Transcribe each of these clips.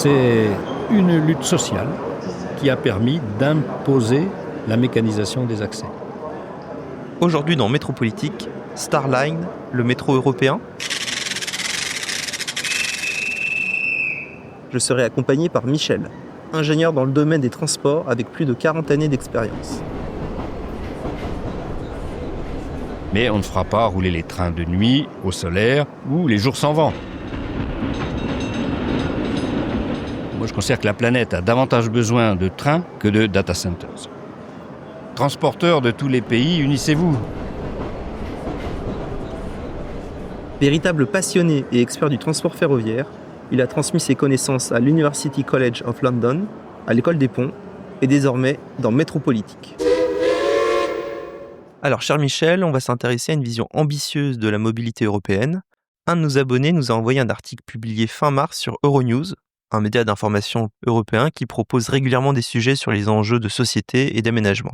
c'est une lutte sociale qui a permis d'imposer la mécanisation des accès. Aujourd'hui dans Métropolitique, Starline, le métro européen. Je serai accompagné par Michel, ingénieur dans le domaine des transports avec plus de 40 années d'expérience. Mais on ne fera pas rouler les trains de nuit, au solaire ou les jours sans vent. Moi, je considère que la planète a davantage besoin de trains que de data centers. Transporteurs de tous les pays, unissez-vous. Véritable passionné et expert du transport ferroviaire, il a transmis ses connaissances à l'University College of London, à l'École des Ponts et désormais dans Métropolitique. Alors, cher Michel, on va s'intéresser à une vision ambitieuse de la mobilité européenne. Un de nos abonnés nous a envoyé un article publié fin mars sur Euronews, un média d'information européen qui propose régulièrement des sujets sur les enjeux de société et d'aménagement.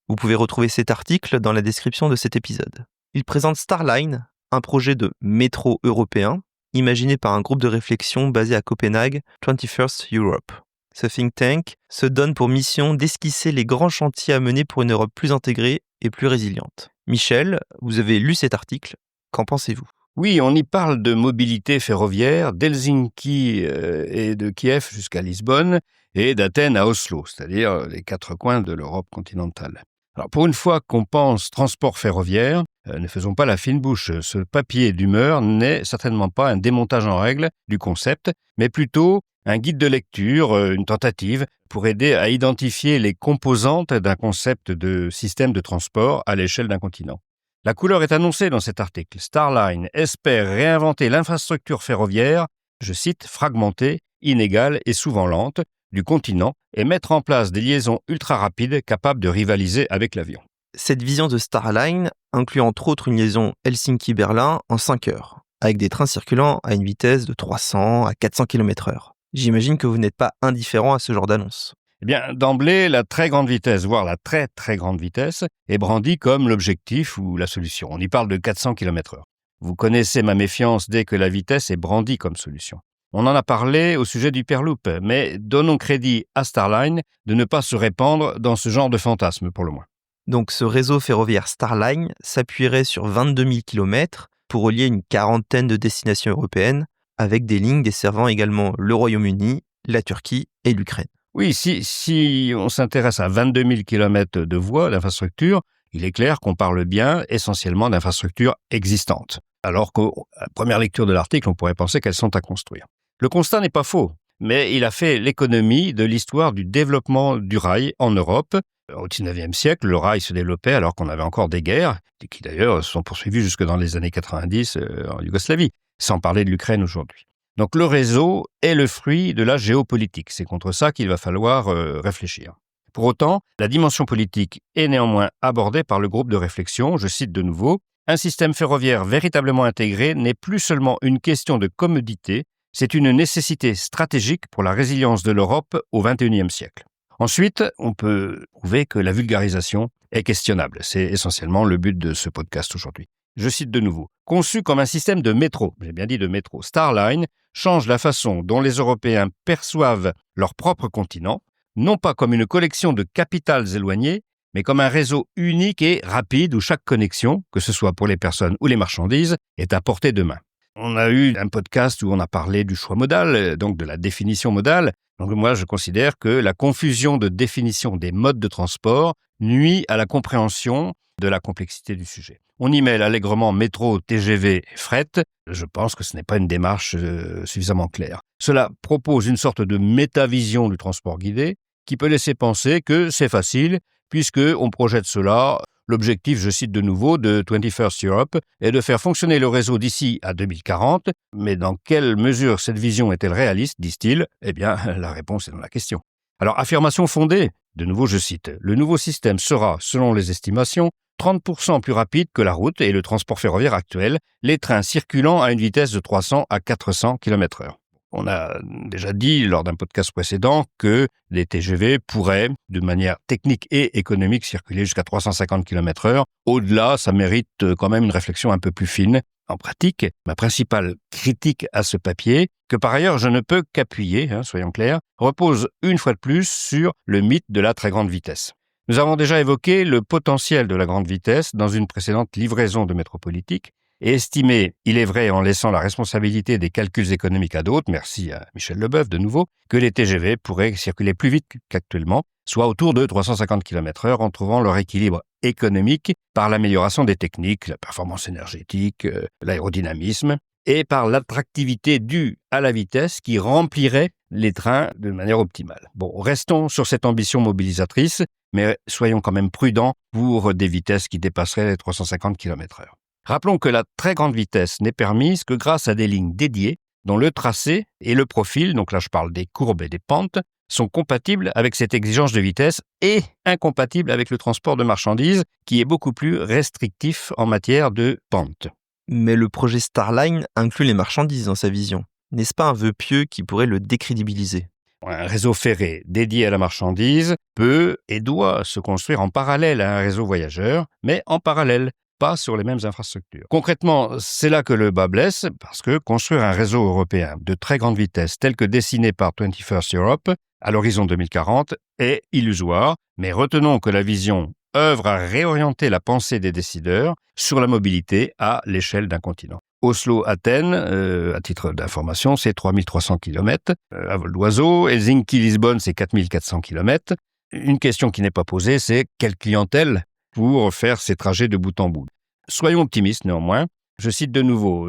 Vous pouvez retrouver cet article dans la description de cet épisode. Il présente Starline, un projet de métro européen, imaginé par un groupe de réflexion basé à Copenhague, 21st Europe. Ce think tank se donne pour mission d'esquisser les grands chantiers à mener pour une Europe plus intégrée et plus résiliente. Michel, vous avez lu cet article, qu'en pensez-vous ? Oui, on y parle de mobilité ferroviaire d'Helsinki et de Kiev jusqu'à Lisbonne et d'Athènes à Oslo, c'est-à-dire les 4 coins de l'Europe continentale. Alors pour une fois qu'on pense transport ferroviaire, ne faisons pas la fine bouche. Ce papier d'humeur n'est certainement pas un démontage en règle du concept, mais plutôt un guide de lecture, une tentative pour aider à identifier les composantes d'un concept de système de transport à l'échelle d'un continent. La couleur est annoncée dans cet article. Starline espère réinventer l'infrastructure ferroviaire, je cite, fragmentée, inégale et souvent lente, du continent et mettre en place des liaisons ultra rapides capables de rivaliser avec l'avion. Cette vision de Starline inclut entre autres une liaison Helsinki-Berlin en 5 heures, avec des trains circulant à une vitesse de 300 à 400 km/h. J'imagine que vous n'êtes pas indifférent à ce genre d'annonce. Eh bien, d'emblée, la très grande vitesse, voire la très très grande vitesse, est brandie comme l'objectif ou la solution. On y parle de 400 km/h. Vous connaissez ma méfiance dès que la vitesse est brandie comme solution. On en a parlé au sujet du Hyperloop, mais donnons crédit à Starline de ne pas se répandre dans ce genre de fantasme pour le moins. Donc ce réseau ferroviaire Starline s'appuierait sur 22 000 km pour relier une quarantaine de destinations européennes, avec des lignes desservant également le Royaume-Uni, la Turquie et l'Ukraine. Oui, si on s'intéresse à 22 000 km de voies, d'infrastructures, il est clair qu'on parle bien essentiellement d'infrastructures existantes. Alors qu'à la première lecture de l'article, on pourrait penser qu'elles sont à construire. Le constat n'est pas faux, mais il a fait l'économie de l'histoire du développement du rail en Europe. Au XIXe siècle, le rail se développait alors qu'on avait encore des guerres, qui d'ailleurs se sont poursuivies jusque dans les années 90 en Yougoslavie, sans parler de l'Ukraine aujourd'hui. Donc le réseau est le fruit de la géopolitique. C'est contre ça qu'il va falloir réfléchir. Pour autant, la dimension politique est néanmoins abordée par le groupe de réflexion. Je cite de nouveau, « Un système ferroviaire véritablement intégré n'est plus seulement une question de commodité, c'est une nécessité stratégique pour la résilience de l'Europe au XXIe siècle. » Ensuite, on peut prouver que la vulgarisation est questionnable. C'est essentiellement le but de ce podcast aujourd'hui. Je cite de nouveau. « Conçu comme un système de métro, j'ai bien dit de métro, Starline change la façon dont les Européens perçoivent leur propre continent, non pas comme une collection de capitales éloignées, mais comme un réseau unique et rapide où chaque connexion, que ce soit pour les personnes ou les marchandises, est à portée de main. » On a eu un podcast où on a parlé du choix modal, donc de la définition modale. Donc moi, je considère que la confusion de définition des modes de transport nuit à la compréhension de la complexité du sujet. On y mêle allègrement métro, TGV et fret. Je pense que ce n'est pas une démarche suffisamment claire. Cela propose une sorte de métavision du transport guidé qui peut laisser penser que c'est facile puisqu'on projette cela. L'objectif, je cite de nouveau, de 21st Europe est de faire fonctionner le réseau d'ici à 2040. Mais dans quelle mesure cette vision est-elle réaliste, disent-ils ? Eh bien, la réponse est dans la question. Alors, affirmation fondée, de nouveau je cite, « Le nouveau système sera, selon les estimations, 30% plus rapide que la route et le transport ferroviaire actuel, les trains circulant à une vitesse de 300 à 400 km/h. » On a déjà dit lors d'un podcast précédent que les TGV pourraient, de manière technique et économique, circuler jusqu'à 350 km/h. Au-delà, ça mérite quand même une réflexion un peu plus fine. en pratique, ma principale critique à ce papier, que par ailleurs je ne peux qu'appuyer, soyons clairs, repose une fois de plus sur le mythe de la très grande vitesse. Nous avons déjà évoqué le potentiel de la grande vitesse dans une précédente livraison de Métropolitique et estimé, il est vrai en laissant la responsabilité des calculs économiques à d'autres, merci à Michel Leboeuf de nouveau, que les TGV pourraient circuler plus vite qu'actuellement, soit autour de 350 km/h en trouvant leur équilibre économique par l'amélioration des techniques, la performance énergétique, l'aérodynamisme, et par l'attractivité due à la vitesse qui remplirait les trains de manière optimale. Bon, restons sur cette ambition mobilisatrice, mais soyons quand même prudents pour des vitesses qui dépasseraient les 350 km/h. Rappelons que la très grande vitesse n'est permise que grâce à des lignes dédiées dont le tracé et le profil, donc là je parle des courbes et des pentes, sont compatibles avec cette exigence de vitesse et incompatibles avec le transport de marchandises qui est beaucoup plus restrictif en matière de pente. Mais le projet Starline inclut les marchandises dans sa vision. N'est-ce pas un vœu pieux qui pourrait le décrédibiliser ? Un réseau ferré dédié à la marchandise peut et doit se construire en parallèle à un réseau voyageurs, mais en parallèle, pas sur les mêmes infrastructures. Concrètement, c'est là que le bas blesse, parce que construire un réseau européen de très grande vitesse tel que dessiné par 21st Europe à l'horizon 2040 est illusoire, mais retenons que la vision œuvre à réorienter la pensée des décideurs sur la mobilité à l'échelle d'un continent. Oslo-Athènes, à titre d'information, c'est 3300 km à vol d'oiseau. Helsinki-Lisbonne, c'est 4400 km. Une question qui n'est pas posée, c'est quelle clientèle pour faire ces trajets de bout en bout. Soyons optimistes néanmoins. Je cite de nouveau,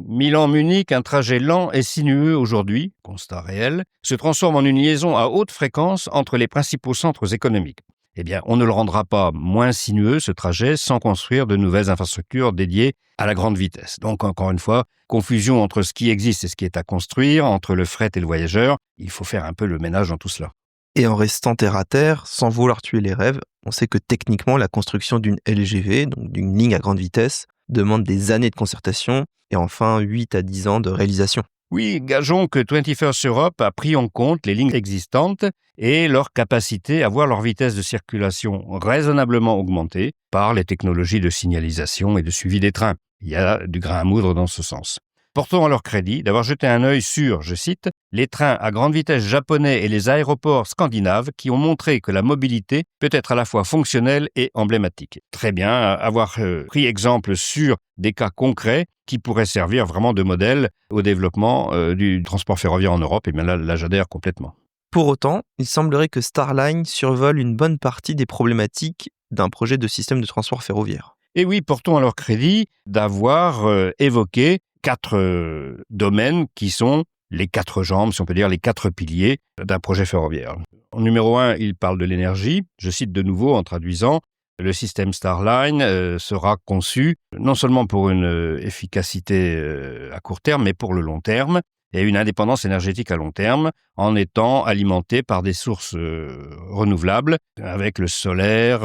Milan-Munich, un trajet lent et sinueux aujourd'hui, constat réel, se transforme en une liaison à haute fréquence entre les principaux centres économiques. Eh bien, on ne le rendra pas moins sinueux, ce trajet, sans construire de nouvelles infrastructures dédiées à la grande vitesse. Donc, encore une fois, confusion entre ce qui existe et ce qui est à construire, entre le fret et le voyageur. Il faut faire un peu le ménage dans tout cela. Et en restant terre à terre, sans vouloir tuer les rêves, on sait que techniquement, la construction d'une LGV, donc d'une ligne à grande vitesse, demande des années de concertation et enfin 8 à 10 ans de réalisation. Oui, gageons que 21st Europe a pris en compte les lignes existantes et leur capacité à voir leur vitesse de circulation raisonnablement augmentée par les technologies de signalisation et de suivi des trains. Il y a du grain à moudre dans ce sens. Portons à leur crédit d'avoir jeté un œil sur, je cite, les trains à grande vitesse japonais et les aéroports scandinaves qui ont montré que la mobilité peut être à la fois fonctionnelle et emblématique. Très bien, avoir pris exemple sur des cas concrets qui pourraient servir vraiment de modèle au développement du transport ferroviaire en Europe. Et bien là, j'adhère complètement. Pour autant, il semblerait que Starline survole une bonne partie des problématiques d'un projet de système de transport ferroviaire. Et oui, portons à leur crédit d'avoir évoqué 4 domaines qui sont les 4 jambes, si on peut dire, les 4 piliers d'un projet ferroviaire. En numéro 1, il parle de l'énergie. Je cite de nouveau en traduisant. Le système Starline sera conçu non seulement pour une efficacité à court terme, mais pour le long terme, et une indépendance énergétique à long terme, en étant alimenté par des sources renouvelables, avec le solaire,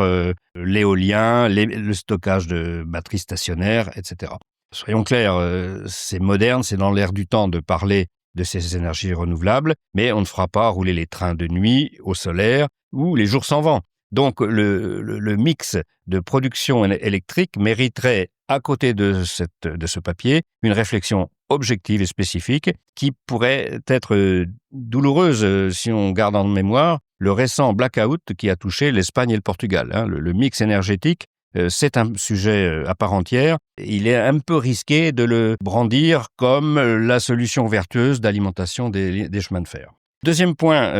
l'éolien, le stockage de batteries stationnaires, etc. Soyons clairs, c'est moderne, c'est dans l'air du temps de parler de ces énergies renouvelables, mais on ne fera pas rouler les trains de nuit au solaire ou les jours sans vent. Donc le mix de production électrique mériterait, à côté de ce papier, une réflexion objective et spécifique qui pourrait être douloureuse si on garde en mémoire le récent blackout qui a touché l'Espagne et le Portugal. Le mix énergétique, c'est un sujet à part entière. Il est un peu risqué de le brandir comme la solution vertueuse d'alimentation des chemins de fer. Deuxième point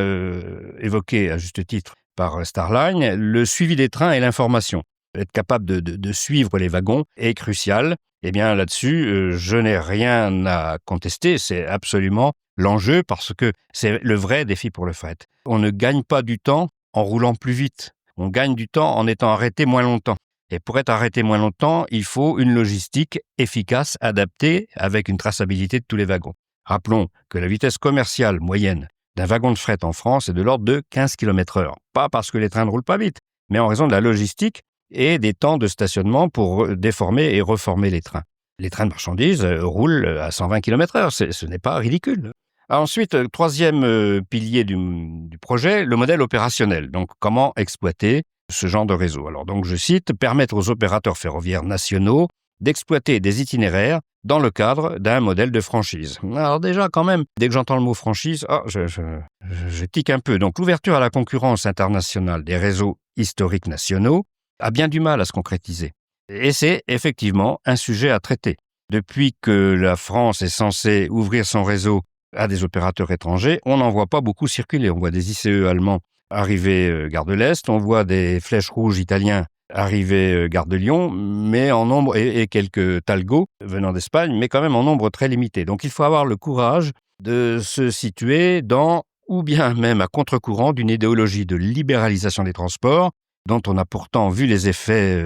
évoqué à juste titre par Starline, le suivi des trains et l'information. Être capable de suivre les wagons est crucial. Eh bien là-dessus, je n'ai rien à contester, c'est absolument l'enjeu parce que c'est le vrai défi pour le fret. On ne gagne pas du temps en roulant plus vite, on gagne du temps en étant arrêté moins longtemps. Et pour être arrêté moins longtemps, il faut une logistique efficace, adaptée, avec une traçabilité de tous les wagons. Rappelons que la vitesse commerciale moyenne d'un wagon de fret en France est de l'ordre de 15 km/h. Pas parce que les trains ne roulent pas vite, mais en raison de la logistique et des temps de stationnement pour déformer et reformer les trains. Les trains de marchandises roulent à 120 km/h, ce n'est pas ridicule. Ensuite, troisième pilier du projet, le modèle opérationnel. Donc, comment exploiter ce genre de réseau. Alors donc, je cite, permettre aux opérateurs ferroviaires nationaux d'exploiter des itinéraires dans le cadre d'un modèle de franchise. Alors déjà, quand même, dès que j'entends le mot franchise, je tique un peu. Donc l'ouverture à la concurrence internationale des réseaux historiques nationaux a bien du mal à se concrétiser. Et c'est effectivement un sujet à traiter. Depuis que la France est censée ouvrir son réseau à des opérateurs étrangers, on n'en voit pas beaucoup circuler. On voit des ICE allemands arriver gare de l'Est, on voit des flèches rouges italiens arriver gare de Lyon, mais en nombre, et quelques Talgo venant d'Espagne, mais quand même en nombre très limité. Donc il faut avoir le courage de se situer dans, ou bien même à contre-courant d'une idéologie de libéralisation des transports, dont on a pourtant vu les effets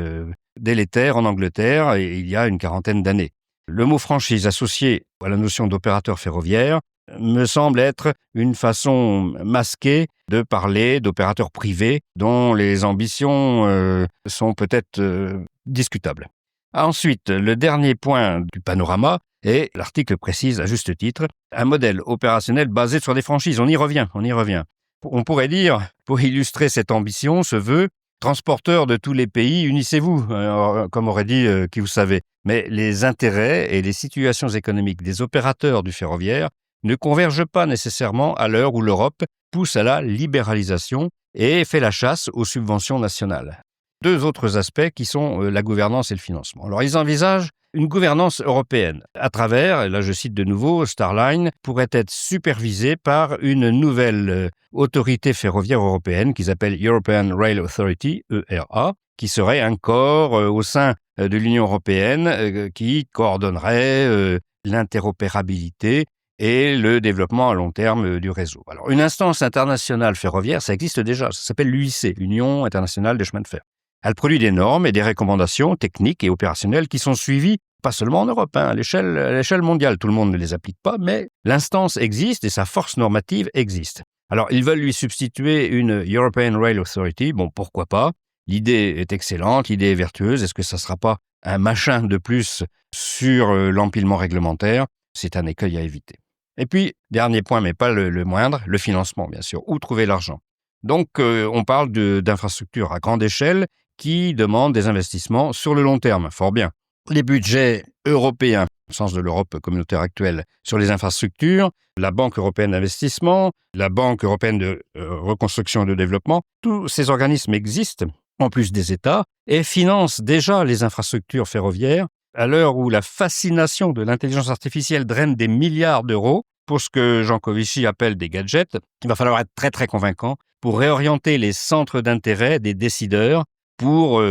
délétères en Angleterre il y a une quarantaine d'années. Le mot franchise associé à la notion d'opérateur ferroviaire me semble être une façon masquée de parler d'opérateurs privés dont les ambitions sont peut-être discutables. Ensuite, le dernier point du panorama est, l'article précise à juste titre, un modèle opérationnel basé sur des franchises. On y revient. On pourrait dire, pour illustrer cette ambition, ce vœu, transporteurs de tous les pays, unissez-vous, comme aurait dit qui vous savez. Mais les intérêts et les situations économiques des opérateurs du ferroviaire ne convergent pas nécessairement à l'heure où l'Europe pousse à la libéralisation et fait la chasse aux subventions nationales. Deux autres aspects qui sont la gouvernance et le financement. Alors, ils envisagent une gouvernance européenne à travers, et là je cite de nouveau, Starline pourrait être supervisée par une nouvelle autorité ferroviaire européenne qu'ils appellent European Rail Authority, ERA, qui serait un corps au sein de l'Union européenne qui coordonnerait l'interopérabilité et le développement à long terme du réseau. Alors, une instance internationale ferroviaire, ça existe déjà, ça s'appelle l'UIC, Union internationale des chemins de fer. Elle produit des normes et des recommandations techniques et opérationnelles qui sont suivies, pas seulement en Europe, à l'échelle mondiale. Tout le monde ne les applique pas, mais l'instance existe et sa force normative existe. Alors, ils veulent lui substituer une European Rail Authority. Bon, pourquoi pas? L'idée est excellente, l'idée est vertueuse. Est-ce que ça ne sera pas un machin de plus sur l'empilement réglementaire? C'est un écueil à éviter. Et puis, dernier point, mais pas le moindre, le financement, bien sûr. Où trouver l'argent? Donc, on parle d'infrastructures à grande échelle qui demandent des investissements sur le long terme. Fort bien. Les budgets européens, au sens de l'Europe communautaire actuelle, sur les infrastructures, la Banque européenne d'investissement, la Banque européenne de reconstruction et de développement, tous ces organismes existent, en plus des États, et financent déjà les infrastructures ferroviaires à l'heure où la fascination de l'intelligence artificielle draine des milliards d'euros pour ce que Jean Covici appelle des gadgets. Il va falloir être très très convaincant pour réorienter les centres d'intérêt des décideurs pour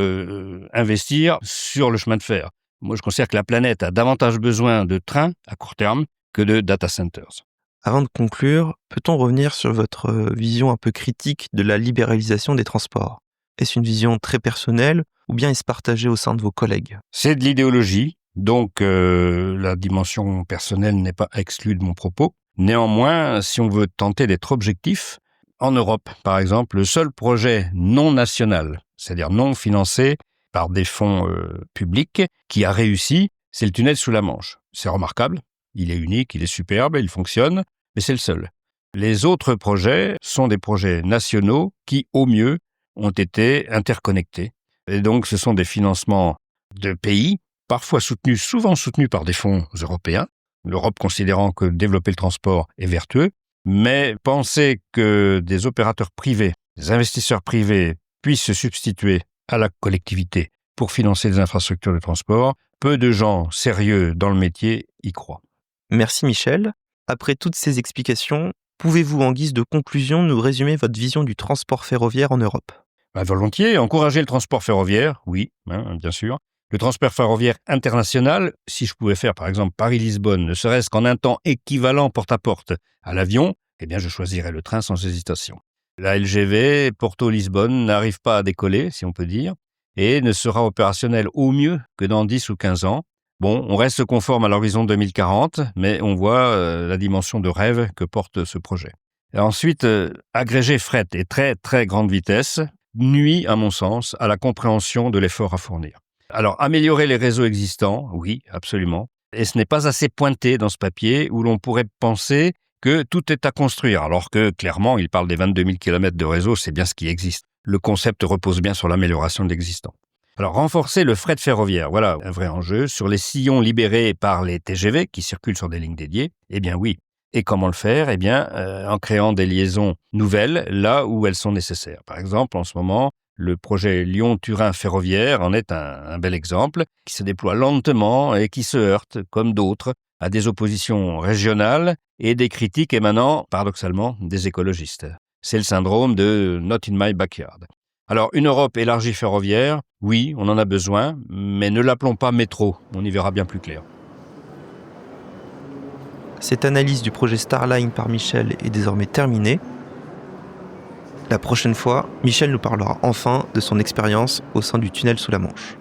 investir sur le chemin de fer. Moi, je considère que la planète a davantage besoin de trains à court terme que de data centers. Avant de conclure, peut-on revenir sur votre vision un peu critique de la libéralisation des transports? Est-ce une vision très personnelle ou bien est-ce partagée au sein de vos collègues? C'est de l'idéologie, donc la dimension personnelle n'est pas exclue de mon propos. Néanmoins, si on veut tenter d'être objectif, en Europe, par exemple, le seul projet non national, c'est-à-dire non financé par des fonds publics, qui a réussi, c'est le tunnel sous la Manche. C'est remarquable, il est unique, il est superbe, il fonctionne, mais c'est le seul. Les autres projets sont des projets nationaux qui, au mieux, ont été interconnectés. Et donc, ce sont des financements de pays, parfois soutenus, souvent soutenus par des fonds européens, l'Europe considérant que développer le transport est vertueux, mais penser que des opérateurs privés, des investisseurs privés puissent se substituer à la collectivité pour financer les infrastructures de transport, peu de gens sérieux dans le métier y croient. Merci Michel. Après toutes ces explications, pouvez-vous en guise de conclusion nous résumer votre vision du transport ferroviaire en Europe? Volontiers, encourager le transport ferroviaire, oui, bien sûr. Le transport ferroviaire international, si je pouvais faire par exemple Paris-Lisbonne, ne serait-ce qu'en un temps équivalent porte-à-porte à l'avion, eh bien je choisirais le train sans hésitation. La LGV Porto-Lisbonne n'arrive pas à décoller, si on peut dire, et ne sera opérationnelle au mieux que dans 10 ou 15 ans. Bon, on reste conforme à l'horizon 2040, mais on voit la dimension de rêve que porte ce projet. Et ensuite, agréger fret et très très grande vitesse nuit, à mon sens, à la compréhension de l'effort à fournir. Alors, améliorer les réseaux existants, oui, absolument. Et ce n'est pas assez pointé dans ce papier où l'on pourrait penser que tout est à construire, alors que, clairement, il parle des 22 000 km de réseau, c'est bien ce qui existe. Le concept repose bien sur l'amélioration de l'existant. Alors, renforcer le fret ferroviaire, voilà un vrai enjeu, sur les sillons libérés par les TGV qui circulent sur des lignes dédiées. Eh bien oui. Et comment le faire ? Eh bien, en créant des liaisons nouvelles là où elles sont nécessaires. Par exemple, en ce moment, le projet Lyon-Turin ferroviaire en est un bel exemple, qui se déploie lentement et qui se heurte, comme d'autres, à des oppositions régionales et des critiques émanant, paradoxalement, des écologistes. C'est le syndrome de « not in my backyard ». Alors, une Europe élargie ferroviaire, oui, on en a besoin, mais ne l'appelons pas métro, on y verra bien plus clair. Cette analyse du projet Starline par Michel est désormais terminée. La prochaine fois, Michel nous parlera enfin de son expérience au sein du tunnel sous la Manche.